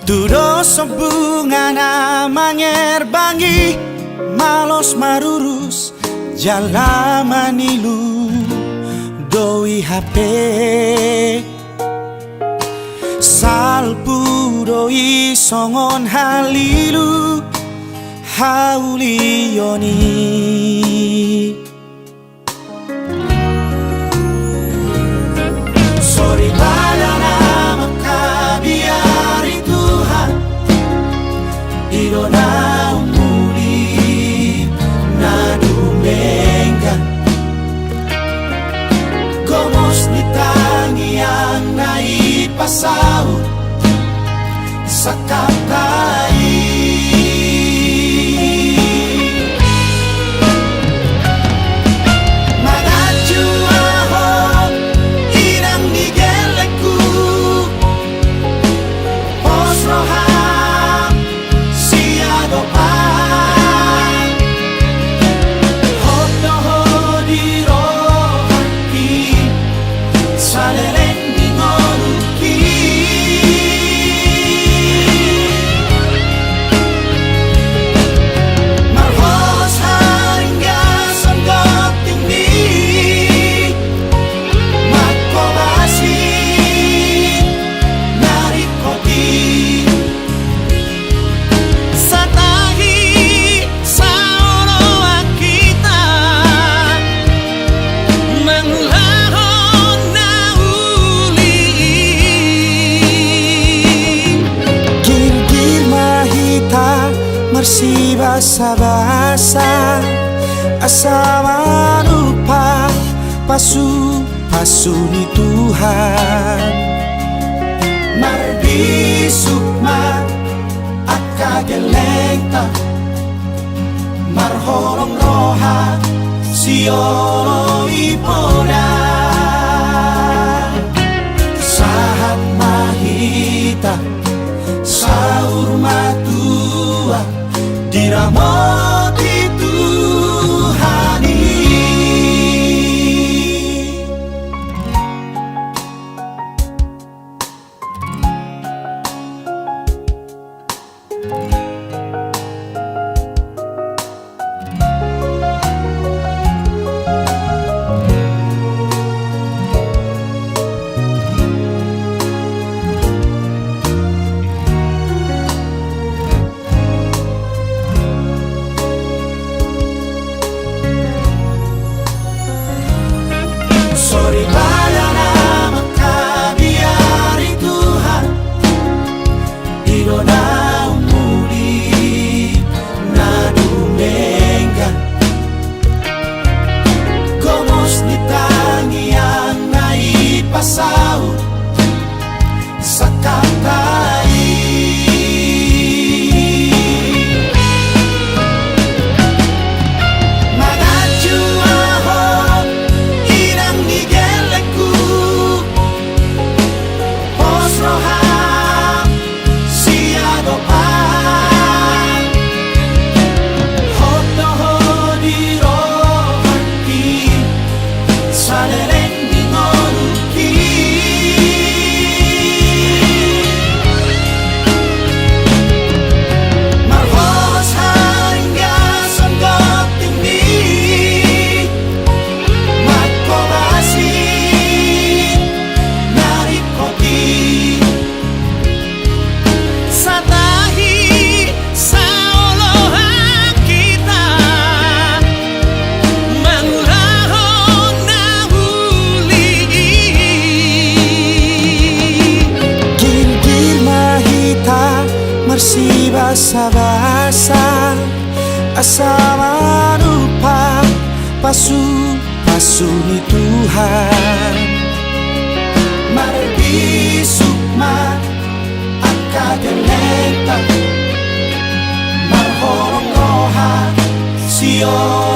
Tudos bunga na mangerbangi malos marurus jala manilu doi hape salpu doi songon halilu haulioni sorry badana makabiari Tuhan Irona umuli na dumengan Gomos ni tangiang naipasaw sa kapay Marsi basa-basa asama lupa pasu ni Tuhan Mardi sukma akagelengta marholong roha siolo ipona sahat mahita saur matua diramoti Tuhani Sorry badana makabiari Tuhan Irona umuli na dumengan Gomos ni tangiang naipasaw sa kapay Marsi basa-basa asama lupa pasu ni Tuhan Mardi sukma akagelengta marholong roha sio